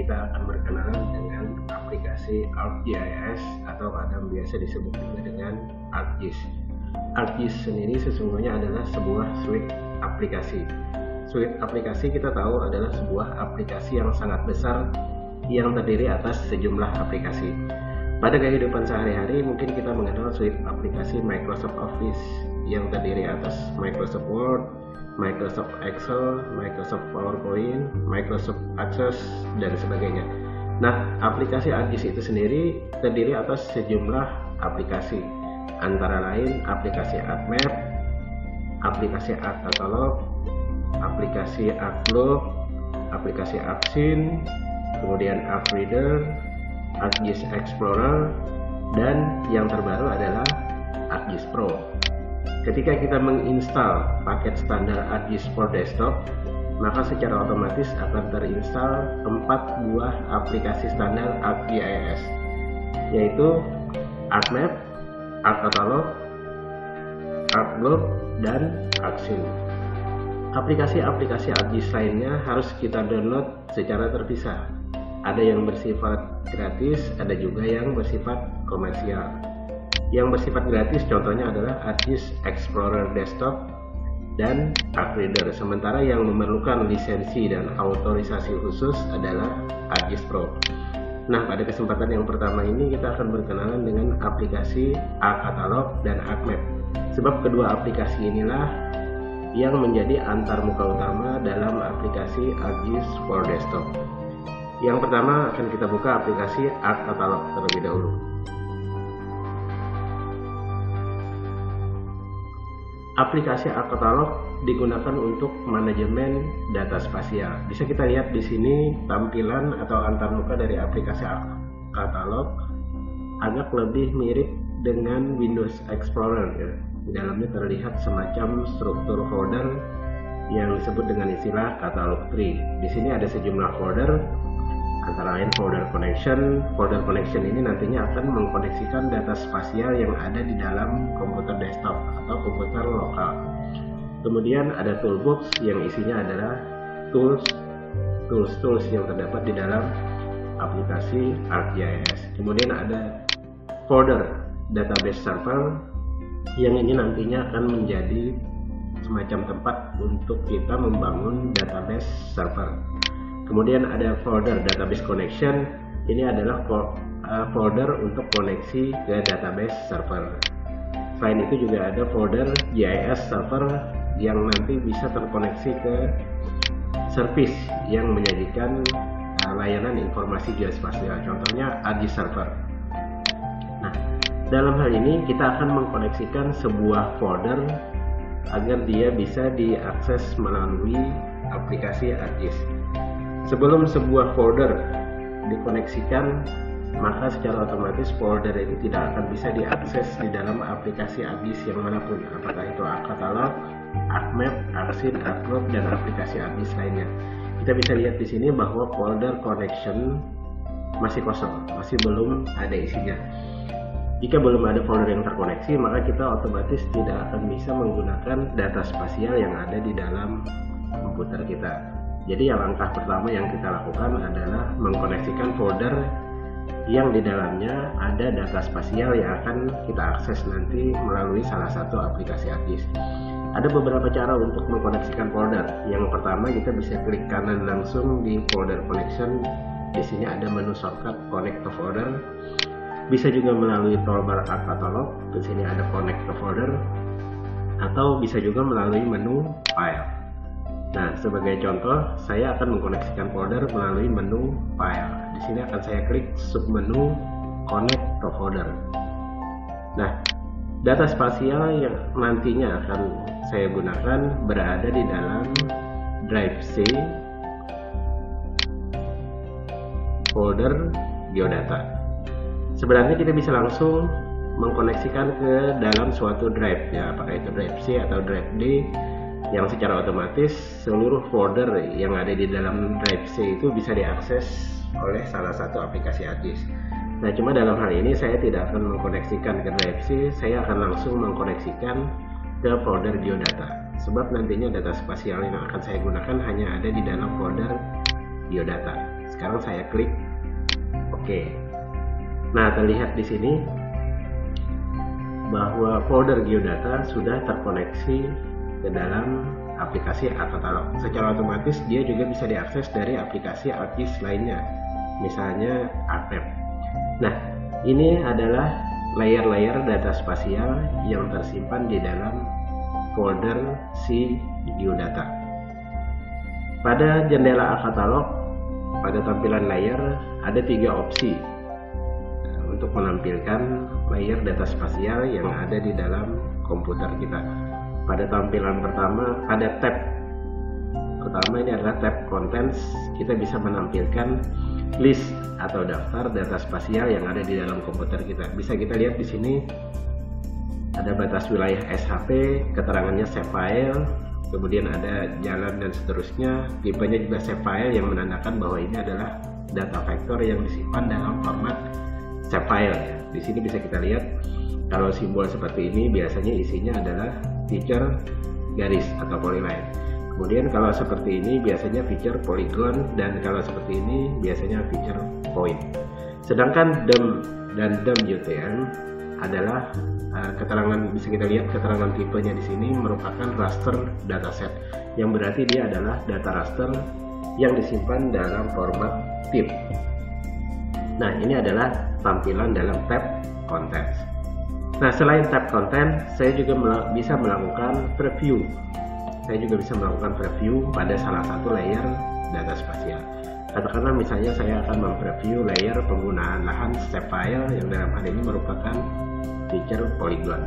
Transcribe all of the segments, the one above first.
kita akan berkenalan dengan aplikasi ArcGIS atau kadang biasa disebut juga dengan ArcGIS. ArcGIS sendiri sesungguhnya adalah sebuah suite aplikasi. Suite aplikasi kita tahu adalah sebuah aplikasi yang sangat besar yang terdiri atas sejumlah aplikasi. Pada kehidupan sehari-hari mungkin kita mengenal suite aplikasi Microsoft Office yang terdiri atas Microsoft Word, Microsoft Excel, Microsoft PowerPoint, Microsoft Access, dan sebagainya. Nah, aplikasi ArcGIS itu sendiri terdiri atas sejumlah aplikasi, antara lain aplikasi ArcMap, aplikasi ArcCatalog, aplikasi ArcGlobe, aplikasi ArcScene, kemudian ArcReader, ArcGIS Explorer, dan yang terbaru adalah ArcGIS Pro. Ketika kita menginstal paket standar ArcGIS for Desktop, maka secara otomatis akan terinstall 4 buah aplikasi standar ArcGIS, yaitu ArcMap, ArcCatalog, ArcGlobe, dan ArcScene. Aplikasi-aplikasi ArcGIS lainnya harus kita download secara terpisah. Ada yang bersifat gratis, ada juga yang bersifat komersial. Yang bersifat gratis contohnya adalah ArcGIS Explorer Desktop dan ArcReader. Sementara yang memerlukan lisensi dan autorisasi khusus adalah ArcGIS Pro. Nah, pada kesempatan yang pertama ini kita akan berkenalan dengan aplikasi ArcCatalog dan ArcMap. Sebab kedua aplikasi inilah yang menjadi antarmuka utama dalam aplikasi ArcGIS for Desktop. Yang pertama akan kita buka aplikasi ArcCatalog terlebih dahulu. Aplikasi ArcCatalog digunakan untuk manajemen data spasial. Bisa kita lihat di sini tampilan atau antarmuka dari aplikasi ArcCatalog agak lebih mirip dengan Windows Explorer ya. Di dalamnya terlihat semacam struktur folder yang disebut dengan istilah catalog tree. Di sini ada sejumlah folder, antara lain folder connection. Folder connection ini nantinya akan mengkoneksikan data spasial yang ada di dalam komputer desktop atau komputer lokal. Kemudian ada toolbox yang isinya adalah tools yang terdapat di dalam aplikasi ArcGIS. Kemudian ada folder database server yang ini nantinya akan menjadi semacam tempat untuk kita membangun database server. Kemudian ada folder database connection. Ini adalah folder untuk koneksi ke database server. Selain itu juga ada folder GIS server yang nanti bisa terkoneksi ke service yang menyajikan layanan informasi geospasial. Contohnya ArcGIS server. Nah, dalam hal ini kita akan mengkoneksikan sebuah folder agar dia bisa diakses melalui aplikasi ArcGIS. Sebelum sebuah folder dikoneksikan, maka secara otomatis folder ini tidak akan bisa diakses di dalam aplikasi ArcGIS yang manapun, apakah itu ArcCatalog, ArcMap, ArcScene, ArcGlobe, dan aplikasi ArcGIS lainnya. Kita bisa lihat di sini bahwa folder connection masih kosong, masih belum ada isinya. Jika belum ada folder yang terkoneksi, maka kita otomatis tidak akan bisa menggunakan data spasial yang ada di dalam komputer kita. Jadi yang langkah pertama yang kita lakukan adalah mengkoneksikan folder yang di dalamnya ada data spasial yang akan kita akses nanti melalui salah satu aplikasi ArcGIS. Ada beberapa cara untuk mengkoneksikan folder. Yang pertama, kita bisa klik kanan langsung di folder connection. Di sini ada menu shortcut connect to folder. Bisa juga melalui toolbar ArcCatalog. Di sini ada connect to folder. Atau bisa juga melalui menu file. Nah, sebagai contoh, saya akan mengkoneksikan folder melalui menu file. Di sini akan saya klik submenu connect to folder. Nah, data spasial yang nantinya akan saya gunakan berada di dalam drive C folder geodata. Sebenarnya kita bisa langsung mengkoneksikan ke dalam suatu drive ya, apakah itu drive C atau drive D, yang secara otomatis seluruh folder yang ada di dalam drive C itu bisa diakses oleh salah satu aplikasi ArcGIS. Nah, cuma dalam hal ini saya tidak akan mengkoneksikan ke drive C, saya akan langsung mengkoneksikan ke folder geodata. Sebab nantinya data spasial yang akan saya gunakan hanya ada di dalam folder geodata. Sekarang saya klik OK. Nah, terlihat di sini bahwa folder geodata sudah terkoneksi ke dalam aplikasi ArcCatalog. Secara otomatis dia juga bisa diakses dari aplikasi ArcGIS lainnya, misalnya ArcMap. Nah, ini adalah layer-layer data spasial yang tersimpan di dalam folder si geodata. Pada jendela ArcCatalog, pada tampilan layer ada 3 opsi untuk menampilkan layer data spasial yang ada di dalam komputer kita. Pada tampilan pertama ada tab pertama, ini adalah tab contents. Kita bisa menampilkan list atau daftar data spasial yang ada di dalam komputer kita. Bisa kita lihat di sini ada batas wilayah SHP, keterangannya save file, kemudian ada jalan dan seterusnya. Tipenya juga save file yang menandakan bahwa ini adalah data vektor yang disimpan dalam format save file. Di sini bisa kita lihat kalau simbol seperti ini biasanya isinya adalah feature garis atau polyline. Kemudian kalau seperti ini biasanya feature polygon, dan kalau seperti ini biasanya feature point. Sedangkan DEM dan DEM-UTM adalah keterangan, bisa kita lihat keterangan tipenya di sini merupakan raster dataset, yang berarti dia adalah data raster yang disimpan dalam format TIFF. Nah, ini adalah tampilan dalam tab contents. Nah, selain tab content, saya juga bisa melakukan preview. Saya juga bisa melakukan preview pada salah satu layer data spasial. Katakanlah misalnya saya akan mempreview layer penggunaan lahan save file yang dalam hal ini merupakan feature polygon.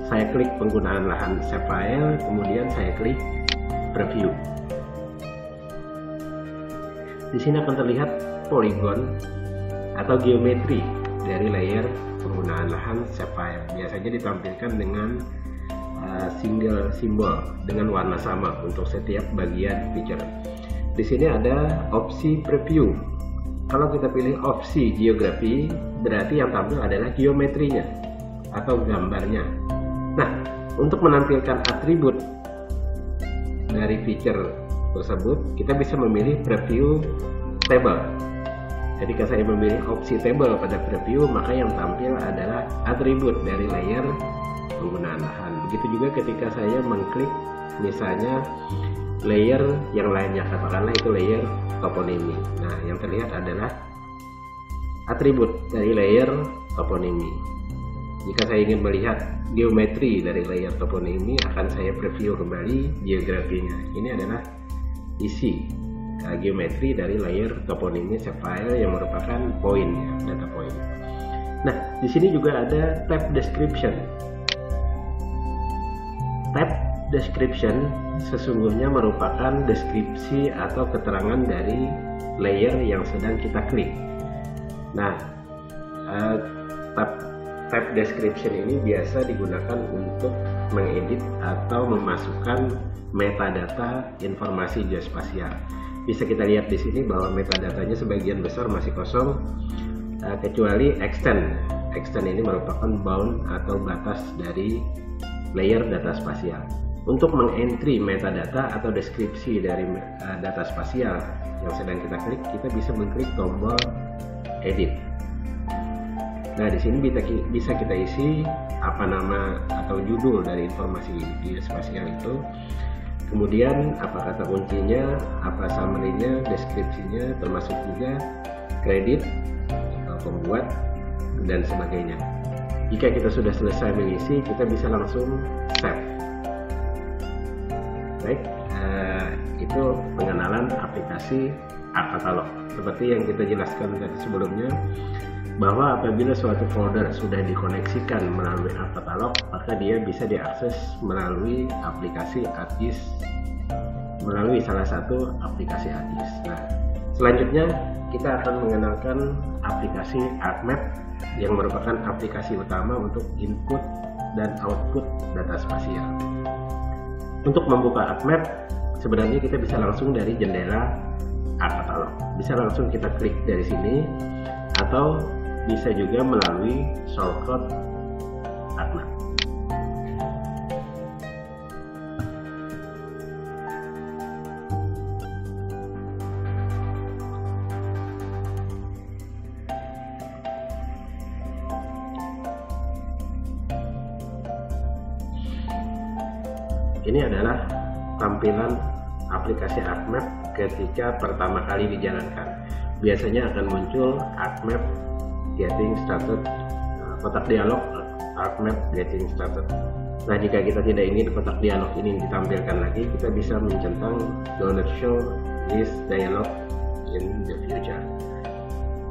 Saya klik penggunaan lahan save file, kemudian saya klik preview. Di sini akan terlihat polygon atau geometri dari layer penggunaan lahan save file. Biasanya ditampilkan dengan single simbol dengan warna sama untuk setiap bagian feature. Di sini ada opsi preview. Kalau kita pilih opsi geografi, berarti yang tampil adalah geometrinya atau gambarnya. Nah, untuk menampilkan atribut dari feature tersebut, kita bisa memilih preview table. Ketika saya memilih opsi table pada preview, maka yang tampil adalah atribut dari layer penggunaan lahan. Begitu juga ketika saya mengklik misalnya layer yang lainnya, katakanlah itu layer toponimi. Nah, yang terlihat adalah atribut dari layer toponimi. Jika saya ingin melihat geometri dari layer toponimi, akan saya preview kembali geografinya. Ini adalah isi geometri dari layer toponimi save file yang merupakan poinnya, data point. Nah, di sini juga ada tab description. Tab description sesungguhnya merupakan deskripsi atau keterangan dari layer yang sedang kita klik. Nah, tab description ini biasa digunakan untuk mengedit atau memasukkan metadata informasi geospasial. Bisa kita lihat di sini bahwa metadatanya sebagian besar masih kosong, kecuali extend. Extend ini merupakan bound atau batas dari layer data spasial. Untuk mengentry metadata atau deskripsi dari data spasial yang sedang kita klik, kita bisa mengklik tombol edit. Nah, di sini bisa kita isi apa nama atau judul dari informasi geospasial itu. Kemudian apa kata kuncinya, apa summary-nya, deskripsinya, termasuk juga kredit atau pembuat dan sebagainya. Jika kita sudah selesai mengisi, kita bisa langsung save. Baik, itu pengenalan aplikasi ArcCatalog. Seperti yang kita jelaskan tadi sebelumnya, bahwa apabila suatu folder sudah dikoneksikan melalui ArcCatalog, maka dia bisa diakses melalui aplikasi ArcGIS, melalui salah satu aplikasi ArcGIS. Nah, selanjutnya kita akan mengenalkan aplikasi ArcMap yang merupakan aplikasi utama untuk input dan output data spasial. Untuk membuka ArcMap, sebenarnya kita bisa langsung dari jendela ArcCatalog. Bisa langsung kita klik dari sini, atau bisa juga melalui shortcut ArcMap. Ini adalah tampilan aplikasi ArcMap ketika pertama kali dijalankan. Biasanya akan muncul ArcMap Getting Started, kotak dialog ArcMap Getting Started. Nah, jika kita tidak ingin kotak dialog ini ditampilkan lagi, kita bisa mencentang Do not show this dialog in the future.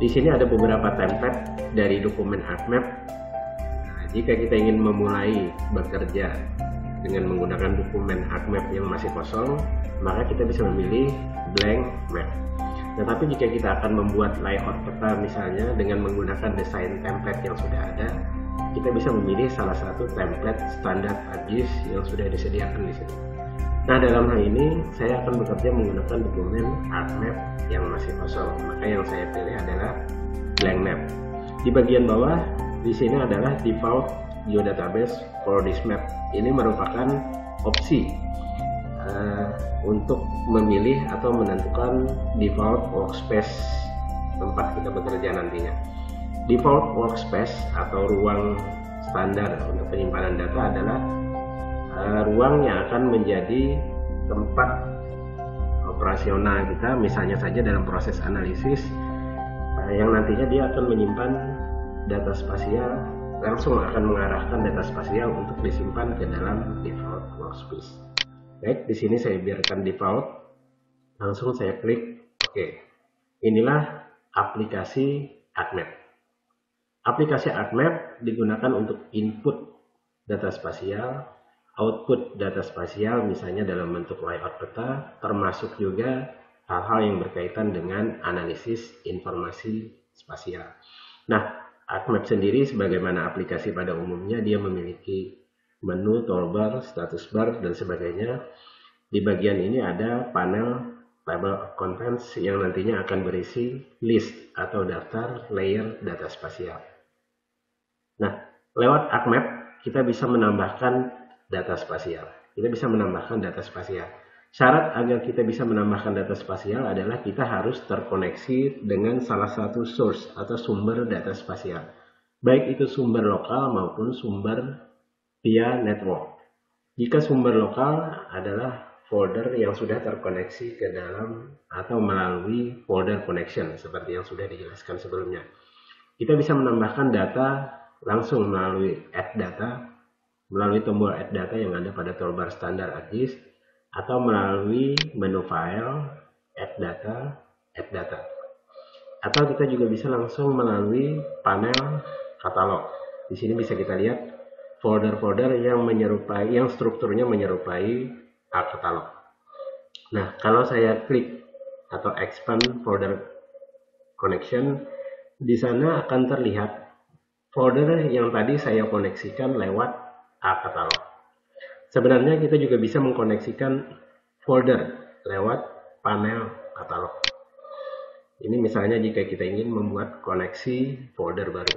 Di sini ada beberapa template dari dokumen ArcMap. Nah, jika kita ingin memulai bekerja dengan menggunakan dokumen ArcMap yang masih kosong, maka kita bisa memilih blank map. Tetapi jika kita akan membuat layout peta misalnya dengan menggunakan desain template yang sudah ada, kita bisa memilih salah satu template standar ArcGIS yang sudah disediakan di sini. Nah, dalam hal ini saya akan bekerja menggunakan dokumen ArcMap yang masih kosong, maka yang saya pilih adalah blank map. Di bagian bawah di sini adalah default geodatabase for this map. Ini merupakan opsi untuk memilih atau menentukan default workspace tempat kita bekerja nantinya. Default workspace atau ruang standar untuk penyimpanan data adalah ruang yang akan menjadi tempat operasional kita, misalnya saja dalam proses analisis yang nantinya dia akan menyimpan data spasial, langsung akan mengarahkan data spasial untuk disimpan ke dalam default workspace. Baik, di sini saya biarkan default, langsung saya klik OK. Inilah aplikasi ArcMap. Aplikasi ArcMap digunakan untuk input data spasial, output data spasial misalnya dalam bentuk layout peta, termasuk juga hal-hal yang berkaitan dengan analisis informasi spasial. Nah, ArcMap sendiri sebagaimana aplikasi pada umumnya dia memiliki menu, toolbar, status bar, dan sebagainya. Di bagian ini ada panel table of contents yang nantinya akan berisi list atau daftar layer data spasial. Nah, lewat ArcMap kita bisa menambahkan data spasial. Syarat agar kita bisa menambahkan data spasial adalah kita harus terkoneksi dengan salah satu source atau sumber data spasial. Baik itu sumber lokal maupun sumber via network. Jika sumber lokal adalah folder yang sudah terkoneksi ke dalam atau melalui folder connection seperti yang sudah dijelaskan sebelumnya. Kita bisa menambahkan data langsung melalui add data, melalui tombol add data yang ada pada toolbar standar ArcGIS, atau melalui menu file, add data. Atau kita juga bisa langsung melalui panel katalog. Di sini bisa kita lihat folder-folder yang strukturnya menyerupai katalog. Nah, kalau saya klik atau expand folder connection, di sana akan terlihat folder yang tadi saya koneksikan lewat katalog. Sebenarnya kita juga bisa mengkoneksikan folder lewat panel katalog. Ini misalnya jika kita ingin membuat koneksi folder baru.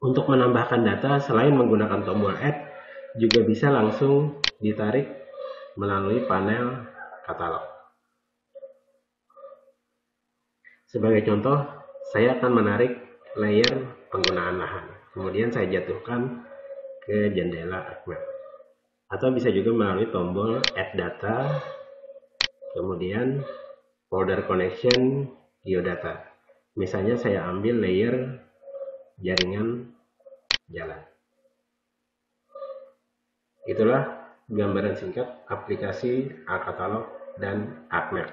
Untuk menambahkan data selain menggunakan tombol add, juga bisa langsung ditarik melalui panel katalog. Sebagai contoh, saya akan menarik layer penggunaan lahan. Kemudian saya jatuhkan ke jendela ArcMap. Atau bisa juga melalui tombol add data, kemudian folder connection geodata. Misalnya saya ambil layer jaringan jalan. Itulah gambaran singkat aplikasi ArcCatalog dan ArcMap.